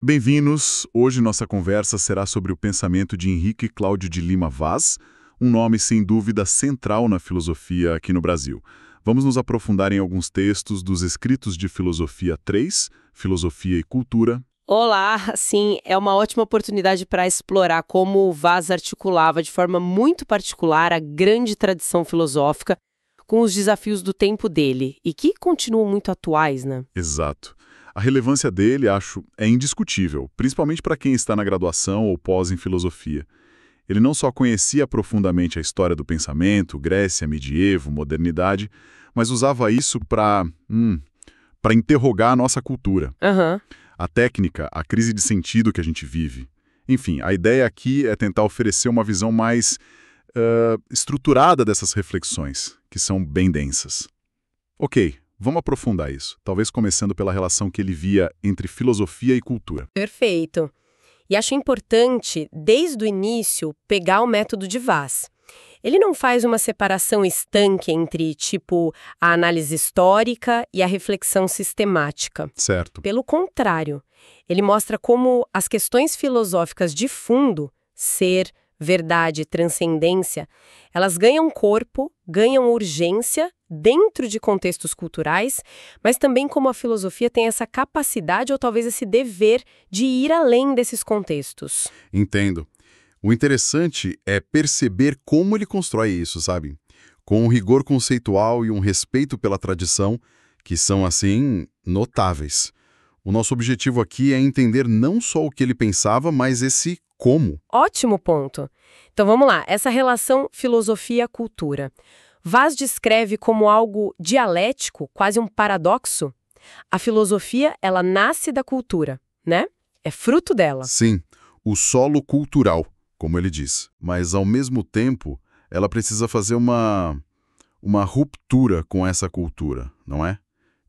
Bem-vindos! Hoje nossa conversa será sobre o pensamento de Henrique Cláudio de Lima Vaz, um nome sem dúvida central na filosofia aqui no Brasil. Vamos nos aprofundar em alguns textos dos escritos de Filosofia 3, Filosofia e Cultura. Olá, sim, é uma ótima oportunidade para explorar como o Vaz articulava de forma muito particular a grande tradição filosófica com os desafios do tempo dele e que continuam muito atuais, né? Exato. A relevância dele, acho, é indiscutível, principalmente para quem está na graduação ou pós em filosofia. Ele não só conhecia profundamente a história do pensamento, Grécia, medievo, modernidade, mas usava isso para interrogar a nossa cultura. A técnica, a crise de sentido que a gente vive. Enfim, a ideia aqui é tentar oferecer uma visão mais estruturada dessas reflexões, que são bem densas. Ok, vamos aprofundar isso, talvez começando pela relação que ele via entre filosofia e cultura. Perfeito. E acho importante, desde o início, pegar o método de Vaz. Ele não faz uma separação estanque entre, tipo, a análise histórica e a reflexão sistemática. Certo. Pelo contrário, ele mostra como as questões filosóficas de fundo, ser, verdade, transcendência, elas ganham corpo, ganham urgência dentro de contextos culturais, mas também como a filosofia tem essa capacidade ou talvez esse dever de ir além desses contextos. Entendo. O interessante é perceber como ele constrói isso, sabe? Com um rigor conceitual e um respeito pela tradição, que são, assim, notáveis. O nosso objetivo aqui é entender não só o que ele pensava, mas esse como. Ótimo ponto. Então vamos lá, essa relação filosofia-cultura. Vaz descreve como algo dialético, quase um paradoxo. A filosofia, ela nasce da cultura, né? É fruto dela. Sim, o solo cultural, como ele diz. Mas, ao mesmo tempo, ela precisa fazer uma ruptura com essa cultura, não é?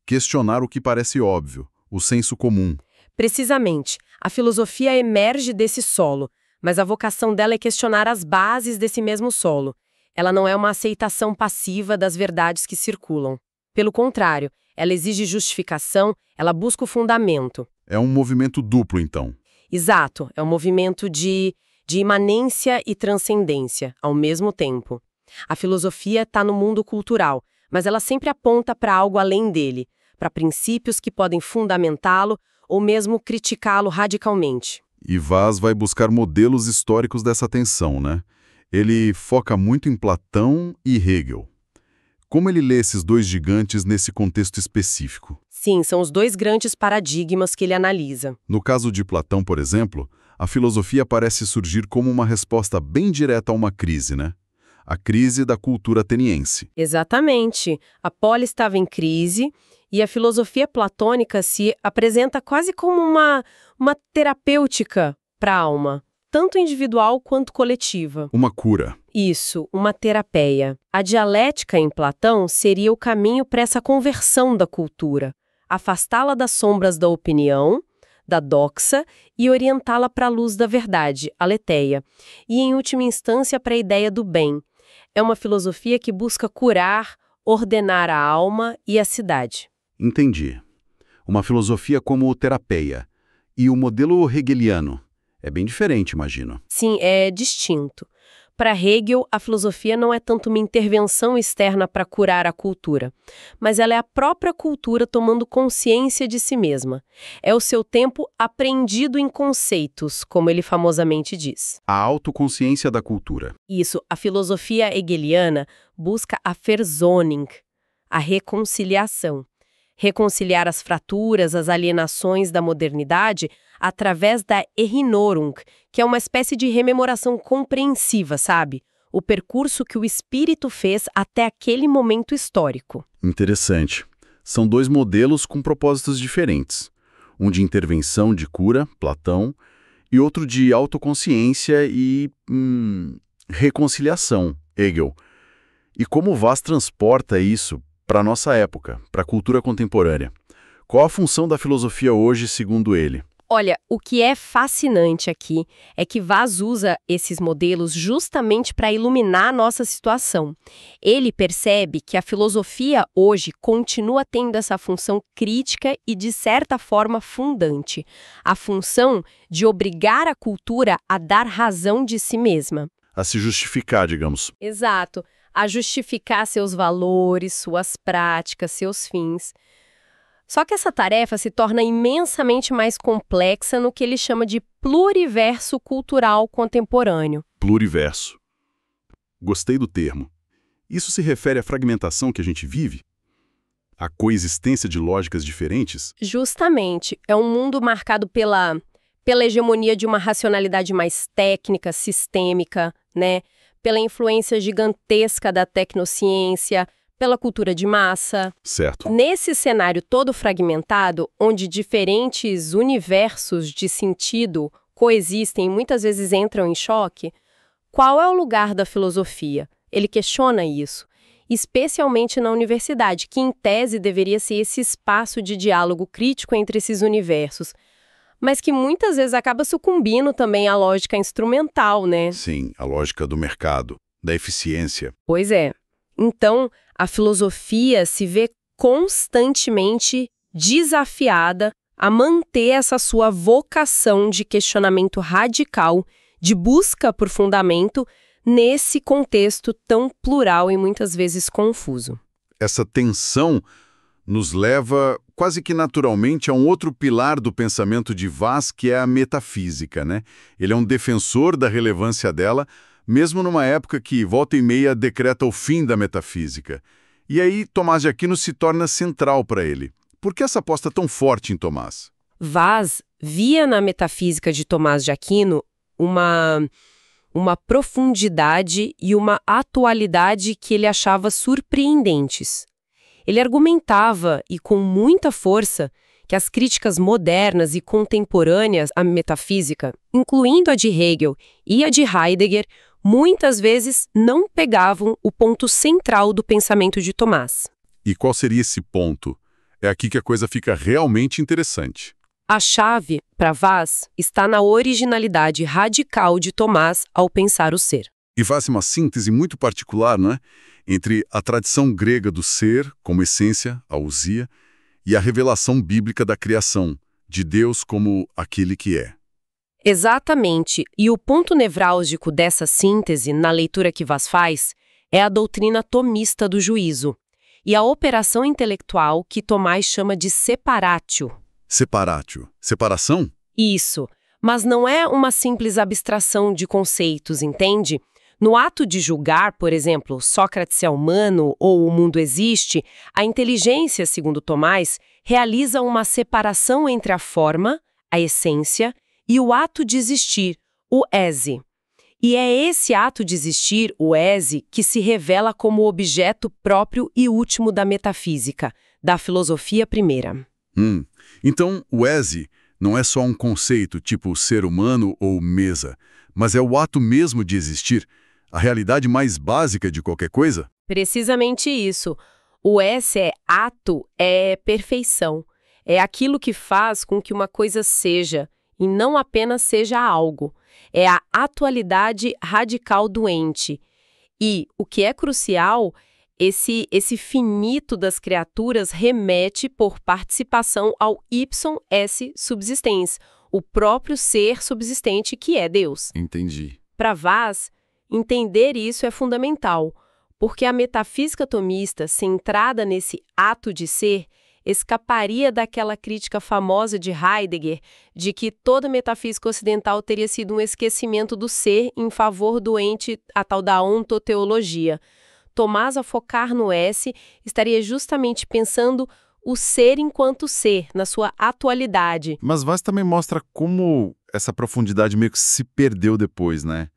Questionar o que parece óbvio, o senso comum. Precisamente. A filosofia emerge desse solo, mas a vocação dela é questionar as bases desse mesmo solo. Ela não é uma aceitação passiva das verdades que circulam. Pelo contrário, ela exige justificação, ela busca o fundamento. É um movimento duplo, então. Exato, é um movimento de imanência e transcendência, ao mesmo tempo. A filosofia está no mundo cultural, mas ela sempre aponta para algo além dele, para princípios que podem fundamentá-lo ou mesmo criticá-lo radicalmente. E Vaz vai buscar modelos históricos dessa tensão, né? Ele foca muito em Platão e Hegel. Como ele lê esses dois gigantes nesse contexto específico? Sim, são os dois grandes paradigmas que ele analisa. No caso de Platão, por exemplo, a filosofia parece surgir como uma resposta bem direta a uma crise, né? A crise da cultura ateniense. Exatamente. A polis estava em crise e a filosofia platônica se apresenta quase como uma terapêutica para a alma, tanto individual quanto coletiva. Uma cura. Isso, uma terapia. A dialética em Platão seria o caminho para essa conversão da cultura, afastá-la das sombras da opinião, da doxa e orientá-la para a luz da verdade, a aletheia, e em última instância para a ideia do bem. É uma filosofia que busca curar, ordenar a alma e a cidade. Entendi. Uma filosofia como terapia. E o modelo hegeliano? É bem diferente, imagino. Sim, é distinto. Para Hegel, a filosofia não é tanto uma intervenção externa para curar a cultura, mas ela é a própria cultura tomando consciência de si mesma. É o seu tempo apreendido em conceitos, como ele famosamente diz. A autoconsciência da cultura. Isso, a filosofia hegeliana busca a Verzoning, a reconciliação. Reconciliar as fraturas, as alienações da modernidade através da Erinnerung, que é uma espécie de rememoração compreensiva, sabe? O percurso que o espírito fez até aquele momento histórico. Interessante. São dois modelos com propósitos diferentes. Um de intervenção, de cura, Platão, e outro de autoconsciência e reconciliação, Hegel. E como Vaz transporta isso para a nossa época, para a cultura contemporânea? Qual a função da filosofia hoje, segundo ele? Olha, o que é fascinante aqui é que Vaz usa esses modelos justamente para iluminar a nossa situação. Ele percebe que a filosofia hoje continua tendo essa função crítica e, de certa forma, fundante. A função de obrigar a cultura a dar razão de si mesma. A se justificar, digamos. Exato. A justificar seus valores, suas práticas, seus fins. Só que essa tarefa se torna imensamente mais complexa no que ele chama de pluriverso cultural contemporâneo. Pluriverso. Gostei do termo. Isso se refere à fragmentação que a gente vive? À coexistência de lógicas diferentes? Justamente. É um mundo marcado pela hegemonia de uma racionalidade mais técnica, sistêmica, né? Pela influência gigantesca da tecnociência, pela cultura de massa. Certo. Nesse cenário todo fragmentado, onde diferentes universos de sentido coexistem e muitas vezes entram em choque, qual é o lugar da filosofia? Ele questiona isso, especialmente na universidade, que em tese deveria ser esse espaço de diálogo crítico entre esses universos, mas que muitas vezes acaba sucumbindo também à lógica instrumental, né? Sim, a lógica do mercado, da eficiência. Pois é. Então, a filosofia se vê constantemente desafiada a manter essa sua vocação de questionamento radical, de busca por fundamento, nesse contexto tão plural e muitas vezes confuso. Essa tensão nos leva quase que naturalmente a um outro pilar do pensamento de Vaz, que é a metafísica, né? Ele é um defensor da relevância dela, mesmo numa época que, volta e meia, decreta o fim da metafísica. E aí, Tomás de Aquino se torna central para ele. Por que essa aposta tão forte em Tomás? Vaz via na metafísica de Tomás de Aquino uma profundidade e uma atualidade que ele achava surpreendentes. Ele argumentava, e com muita força, que as críticas modernas e contemporâneas à metafísica, incluindo a de Hegel e a de Heidegger, muitas vezes não pegavam o ponto central do pensamento de Tomás. E qual seria esse ponto? É aqui que a coisa fica realmente interessante. A chave, para Vaz, está na originalidade radical de Tomás ao pensar o ser. E faz uma síntese muito particular, né, entre a tradição grega do ser, como essência, a ousia, e a revelação bíblica da criação, de Deus como aquele que é. Exatamente, e o ponto nevrálgico dessa síntese, na leitura que Vaz faz, é a doutrina tomista do juízo, e a operação intelectual que Tomás chama de separatio. Separatio. Separação? Isso, mas não é uma simples abstração de conceitos, entende? No ato de julgar, por exemplo, Sócrates é humano ou o mundo existe, a inteligência, segundo Tomás, realiza uma separação entre a forma, a essência, e o ato de existir, o esse. E é esse ato de existir, o esse, que se revela como objeto próprio e último da metafísica, da filosofia primeira. Então, o esse não é só um conceito tipo ser humano ou mesa, mas é o ato mesmo de existir, a realidade mais básica de qualquer coisa? Precisamente isso. O esse é ato, é perfeição. É aquilo que faz com que uma coisa seja, e não apenas seja algo. É a atualidade radical do ente. E, o que é crucial, esse finito das criaturas remete por participação ao ipsum esse subsistens, o próprio ser subsistente que é Deus. Entendi. Para Vaz, entender isso é fundamental, porque a metafísica tomista, centrada nesse ato de ser, escaparia daquela crítica famosa de Heidegger de que toda metafísica ocidental teria sido um esquecimento do ser em favor do ente, a tal da ontoteologia. Tomás, ao focar no S, estaria justamente pensando o ser enquanto ser, na sua atualidade. Mas Vaz também mostra como essa profundidade meio que se perdeu depois, né?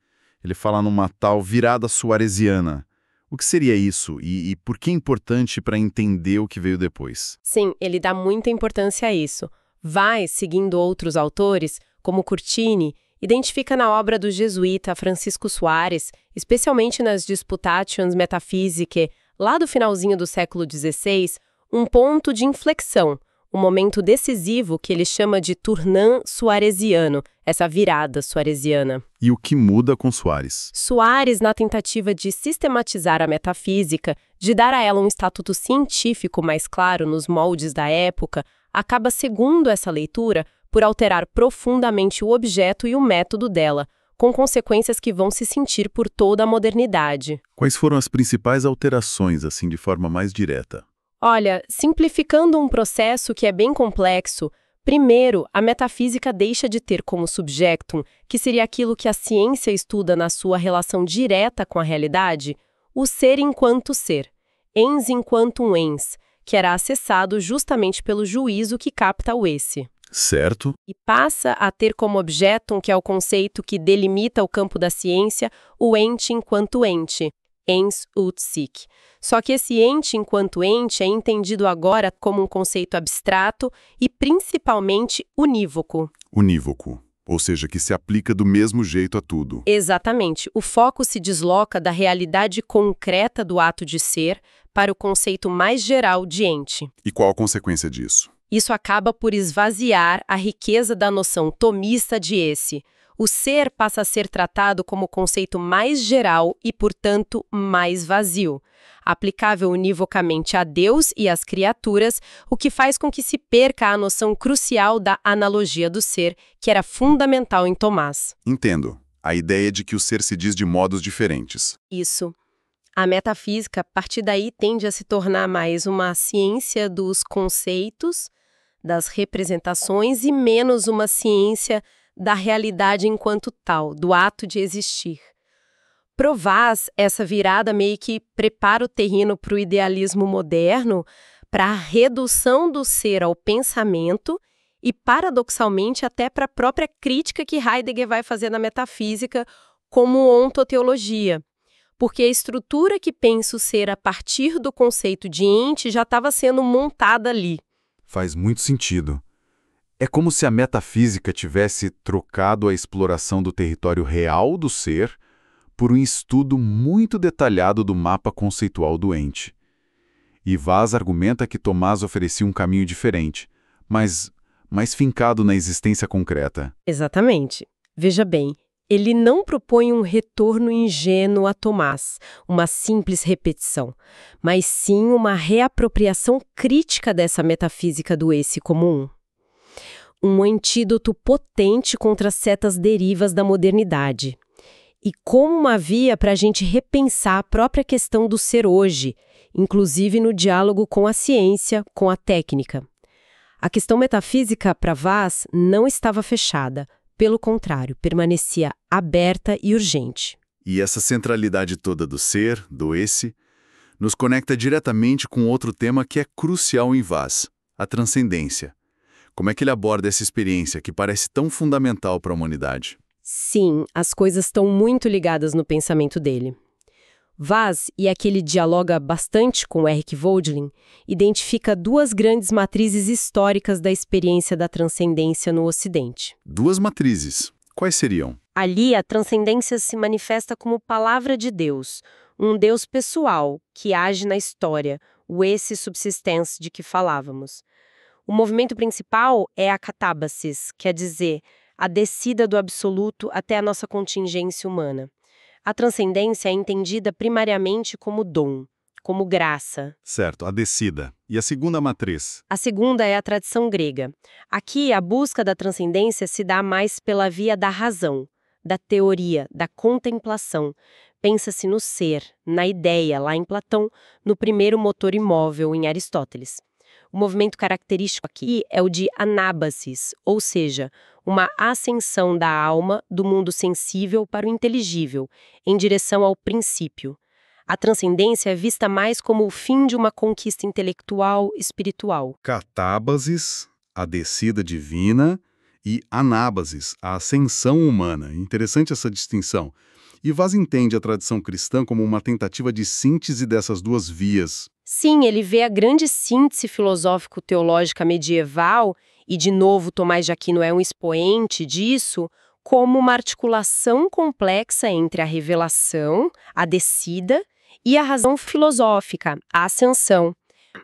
Ele fala numa tal virada suaresiana. O que seria isso e por que é importante para entender o que veio depois? Sim, ele dá muita importância a isso. Vaz, seguindo outros autores, como Curtini, identifica na obra do jesuíta Francisco Soares, especialmente nas Disputationes Metaphysicae, lá do finalzinho do século XVI, um ponto de inflexão, um momento decisivo que ele chama de tournant suarezziano, essa virada suareziana. E o que muda com Soares? Soares, na tentativa de sistematizar a metafísica, de dar a ela um estatuto científico mais claro nos moldes da época, acaba, segundo essa leitura, por alterar profundamente o objeto e o método dela, com consequências que vão se sentir por toda a modernidade. Quais foram as principais alterações, assim, de forma mais direta? Olha, simplificando um processo que é bem complexo, primeiro, a metafísica deixa de ter como subjectum, que seria aquilo que a ciência estuda na sua relação direta com a realidade, o ser enquanto ser, ens enquanto ens, que era acessado justamente pelo juízo que capta o esse. Certo. E passa a ter como objetum, que é o conceito que delimita o campo da ciência, o ente enquanto ente, ens ut sic. Só que esse ente enquanto ente é entendido agora como um conceito abstrato e principalmente unívoco. Unívoco, ou seja, que se aplica do mesmo jeito a tudo. Exatamente. O foco se desloca da realidade concreta do ato de ser para o conceito mais geral de ente. E qual a consequência disso? Isso acaba por esvaziar a riqueza da noção tomista de esse. O ser passa a ser tratado como conceito mais geral e, portanto, mais vazio, aplicável univocamente a Deus e às criaturas, o que faz com que se perca a noção crucial da analogia do ser, que era fundamental em Tomás. Entendo. A ideia de que o ser se diz de modos diferentes. Isso. A metafísica, a partir daí, tende a se tornar mais uma ciência dos conceitos, das representações e menos uma ciência da realidade enquanto tal, do ato de existir. Pro Vaz, essa virada meio que prepara o terreno para o idealismo moderno, para a redução do ser ao pensamento e, paradoxalmente, até para a própria crítica que Heidegger vai fazer na metafísica como ontoteologia. Porque a estrutura que pensa o ser a partir do conceito de ente já estava sendo montada ali. Faz muito sentido. É como se a metafísica tivesse trocado a exploração do território real do ser por um estudo muito detalhado do mapa conceitual do ente. E Vaz argumenta que Tomás oferecia um caminho diferente, mas mais fincado na existência concreta. Exatamente. Veja bem, ele não propõe um retorno ingênuo a Tomás, uma simples repetição, mas sim uma reapropriação crítica dessa metafísica do esse comum. Um antídoto potente contra certas derivas da modernidade. E como uma via para a gente repensar a própria questão do ser hoje, inclusive no diálogo com a ciência, com a técnica. A questão metafísica para Vaz não estava fechada. Pelo contrário, permanecia aberta e urgente. E essa centralidade toda do ser, do esse, nos conecta diretamente com outro tema que é crucial em Vaz, a transcendência. Como é que ele aborda essa experiência que parece tão fundamental para a humanidade? Sim, as coisas estão muito ligadas no pensamento dele. Vaz, e aqui ele dialoga bastante com Eric Voegelin, identifica duas grandes matrizes históricas da experiência da transcendência no Ocidente. Duas matrizes. Quais seriam? Ali, a transcendência se manifesta como palavra de Deus, um Deus pessoal que age na história, o esse subsistens de que falávamos. O movimento principal é a catábasis, quer dizer, a descida do absoluto até a nossa contingência humana. A transcendência é entendida primariamente como dom, como graça. Certo, a descida. E a segunda matriz? A segunda é a tradição grega. Aqui, a busca da transcendência se dá mais pela via da razão, da teoria, da contemplação. Pensa-se no ser, na ideia, lá em Platão, no primeiro motor imóvel em Aristóteles. O movimento característico aqui é o de anábasis, ou seja, uma ascensão da alma do mundo sensível para o inteligível, em direção ao princípio. A transcendência é vista mais como o fim de uma conquista intelectual, espiritual. Catábasis, a descida divina, e anábasis, a ascensão humana. Interessante essa distinção. E Vaz entende a tradição cristã como uma tentativa de síntese dessas duas vias. Sim, ele vê a grande síntese filosófico-teológica medieval, e de novo Tomás de Aquino é um expoente disso, como uma articulação complexa entre a revelação, a descida, e a razão filosófica, a ascensão.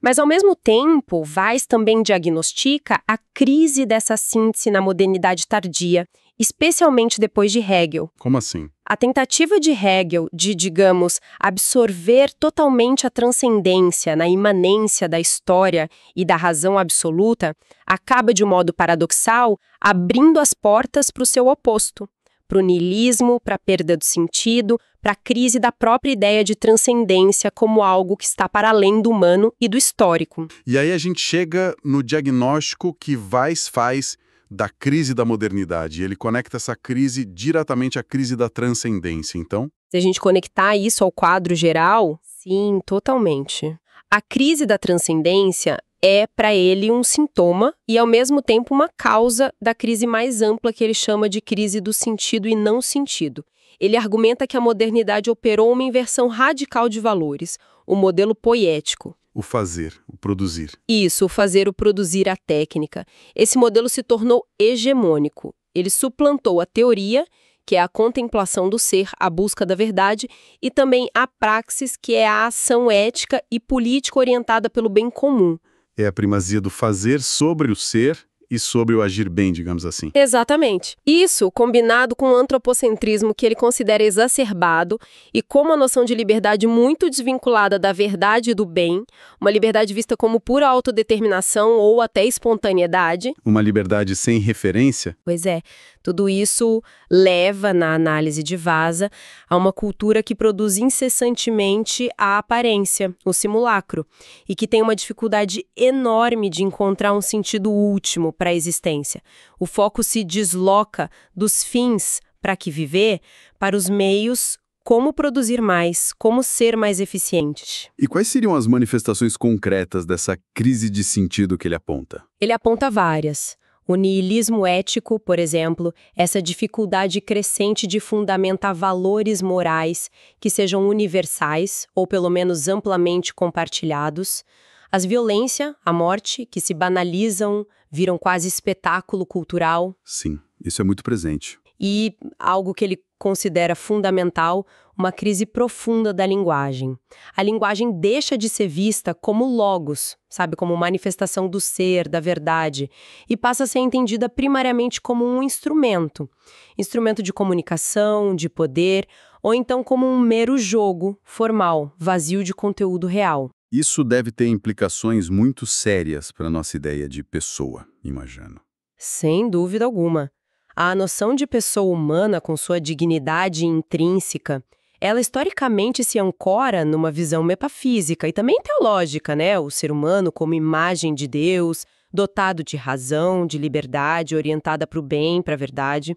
Mas, ao mesmo tempo, Weiss também diagnostica a crise dessa síntese na modernidade tardia, especialmente depois de Hegel. Como assim? A tentativa de Hegel de, digamos, absorver totalmente a transcendência na imanência da história e da razão absoluta acaba, de um modo paradoxal, abrindo as portas para o seu oposto, para o niilismo, para a perda do sentido, para a crise da própria ideia de transcendência como algo que está para além do humano e do histórico. E aí a gente chega no diagnóstico que Weiss faz da crise da modernidade. Ele conecta essa crise diretamente à crise da transcendência, então? Se a gente conectar isso ao quadro geral, sim, totalmente. A crise da transcendência é, para ele, um sintoma e, ao mesmo tempo, uma causa da crise mais ampla que ele chama de crise do sentido e não sentido. Ele argumenta que a modernidade operou uma inversão radical de valores, o modelo poético. O fazer, o produzir. Isso, o fazer, o produzir, a técnica. Esse modelo se tornou hegemônico. Ele suplantou a teoria, que é a contemplação do ser, a busca da verdade, e também a praxis, que é a ação ética e política orientada pelo bem comum. É a primazia do fazer sobre o ser e sobre o agir bem, digamos assim. Exatamente. Isso, combinado com o antropocentrismo que ele considera exacerbado e como a noção de liberdade muito desvinculada da verdade e do bem, uma liberdade vista como pura autodeterminação ou até espontaneidade. Uma liberdade sem referência? Pois é, tudo isso leva, na análise de Vasa, a uma cultura que produz incessantemente a aparência, o simulacro, e que tem uma dificuldade enorme de encontrar um sentido último para a existência. O foco se desloca dos fins para que viver para os meios, como produzir mais, como ser mais eficientes. E quais seriam as manifestações concretas dessa crise de sentido que ele aponta? Ele aponta várias. O niilismo ético, por exemplo, essa dificuldade crescente de fundamentar valores morais que sejam universais ou pelo menos amplamente compartilhados. As violência, a morte, que se banalizam, viram quase espetáculo cultural. Sim, isso é muito presente. E algo que ele considera fundamental, uma crise profunda da linguagem. A linguagem deixa de ser vista como logos, sabe, como manifestação do ser, da verdade, e passa a ser entendida primariamente como um instrumento. Instrumento de comunicação, de poder, ou então como um mero jogo formal, vazio de conteúdo real. Isso deve ter implicações muito sérias para a nossa ideia de pessoa, imagino. Sem dúvida alguma. A noção de pessoa humana com sua dignidade intrínseca, ela historicamente se ancora numa visão metafísica e também teológica, né? O ser humano como imagem de Deus, dotado de razão, de liberdade, orientada para o bem, para a verdade.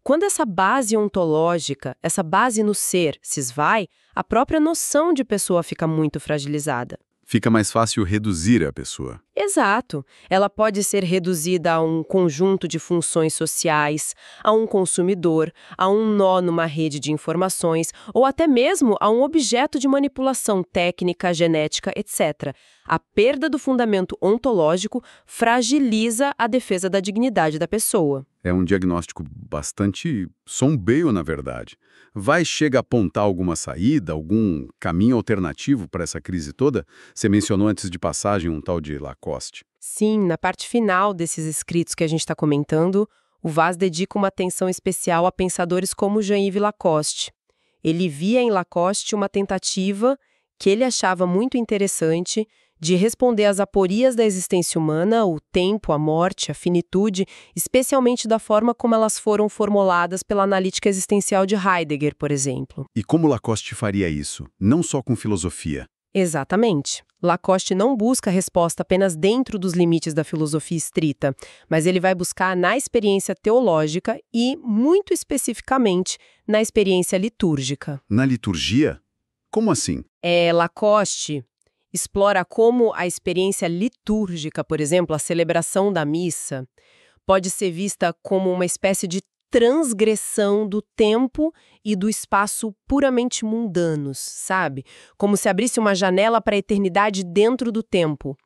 Quando essa base ontológica, essa base no ser, se esvai, a própria noção de pessoa fica muito fragilizada. Fica mais fácil reduzir a pessoa. Exato. Ela pode ser reduzida a um conjunto de funções sociais, a um consumidor, a um nó numa rede de informações, ou até mesmo a um objeto de manipulação técnica, genética, etc. A perda do fundamento ontológico fragiliza a defesa da dignidade da pessoa. É um diagnóstico bastante sombrio, na verdade. Chega a apontar alguma saída, algum caminho alternativo para essa crise toda? Você mencionou antes de passagem um tal de Lacoste. Sim, na parte final desses escritos que a gente está comentando, o Vaz dedica uma atenção especial a pensadores como Jean-Yves Lacoste. Ele via em Lacoste uma tentativa que ele achava muito interessante de responder às aporias da existência humana, o tempo, a morte, a finitude, especialmente da forma como elas foram formuladas pela analítica existencial de Heidegger, por exemplo. E como Lacoste faria isso? Não só com filosofia. Exatamente. Lacoste não busca resposta apenas dentro dos limites da filosofia estrita, mas ele vai buscar na experiência teológica e, muito especificamente, na experiência litúrgica. Na liturgia? Como assim? Lacoste explora como a experiência litúrgica, por exemplo, a celebração da missa, pode ser vista como uma espécie de transgressão do tempo e do espaço puramente mundanos, sabe? Como se abrisse uma janela para a eternidade dentro do tempo.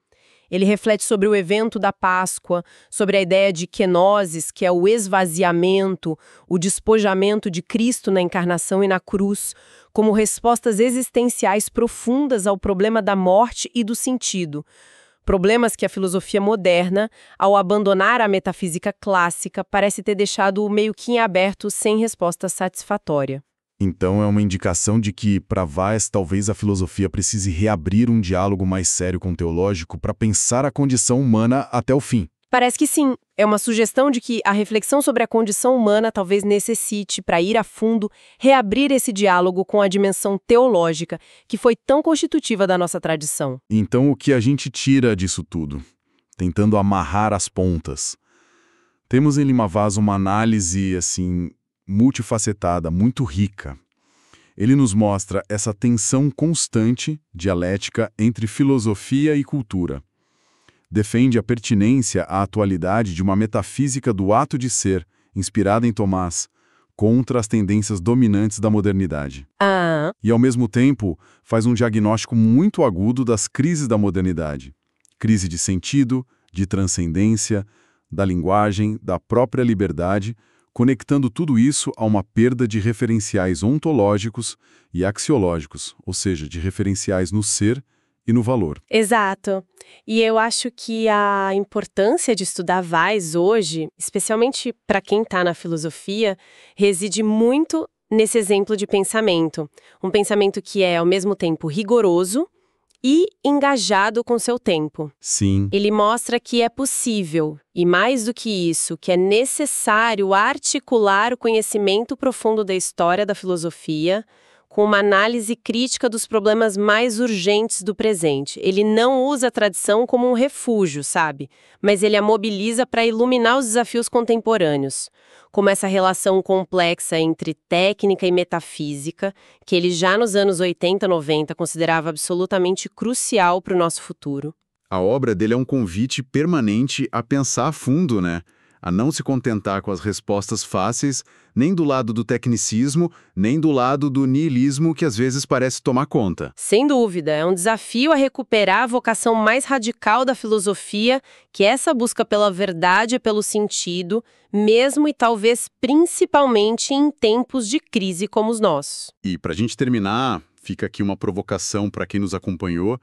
Ele reflete sobre o evento da Páscoa, sobre a ideia de kenosis, que é o esvaziamento, o despojamento de Cristo na encarnação e na cruz, como respostas existenciais profundas ao problema da morte e do sentido. Problemas que a filosofia moderna, ao abandonar a metafísica clássica, parece ter deixado meio que em aberto sem resposta satisfatória. Então é uma indicação de que, para Weiss, talvez a filosofia precise reabrir um diálogo mais sério com o teológico para pensar a condição humana até o fim. Parece que sim. É uma sugestão de que a reflexão sobre a condição humana talvez necessite, para ir a fundo, reabrir esse diálogo com a dimensão teológica, que foi tão constitutiva da nossa tradição. Então o que a gente tira disso tudo? Tentando amarrar as pontas. Temos em Lima Vaz uma análise, assim, multifacetada, muito rica. Ele nos mostra essa tensão constante, dialética, entre filosofia e cultura. Defende a pertinência à atualidade de uma metafísica do ato de ser, inspirada em Tomás, contra as tendências dominantes da modernidade. E, ao mesmo tempo, faz um diagnóstico muito agudo das crises da modernidade. Crise de sentido, de transcendência, da linguagem, da própria liberdade, conectando tudo isso a uma perda de referenciais ontológicos e axiológicos, ou seja, de referenciais no ser e no valor. Exato. E eu acho que a importância de estudar Weiss hoje, especialmente para quem está na filosofia, reside muito nesse exemplo de pensamento. Um pensamento que é, ao mesmo tempo, rigoroso e engajado com seu tempo. Sim. Ele mostra que é possível, e mais do que isso, que é necessário articular o conhecimento profundo da história da filosofia com uma análise crítica dos problemas mais urgentes do presente. Ele não usa a tradição como um refúgio, sabe? Mas ele a mobiliza para iluminar os desafios contemporâneos, como essa relação complexa entre técnica e metafísica, que ele já nos anos 80, 90 considerava absolutamente crucial para o nosso futuro. A obra dele é um convite permanente a pensar a fundo, né? A não se contentar com as respostas fáceis, nem do lado do tecnicismo, nem do lado do niilismo que às vezes parece tomar conta. Sem dúvida, é um desafio a recuperar a vocação mais radical da filosofia, que é essa busca pela verdade e pelo sentido, mesmo e talvez principalmente em tempos de crise como os nossos. E para a gente terminar, fica aqui uma provocação para quem nos acompanhou,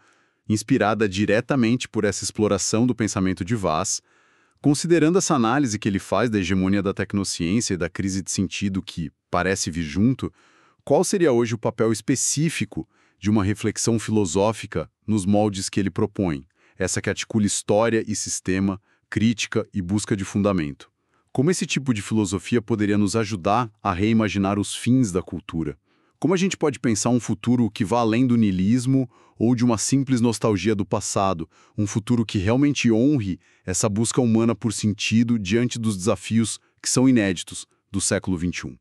inspirada diretamente por essa exploração do pensamento de Weiss. Considerando essa análise que ele faz da hegemonia da tecnociência e da crise de sentido que parece vir junto, qual seria hoje o papel específico de uma reflexão filosófica nos moldes que ele propõe, essa que articula história e sistema, crítica e busca de fundamento? Como esse tipo de filosofia poderia nos ajudar a reimaginar os fins da cultura? Como a gente pode pensar um futuro que vá além do niilismo ou de uma simples nostalgia do passado, um futuro que realmente honre essa busca humana por sentido diante dos desafios que são inéditos do século XXI?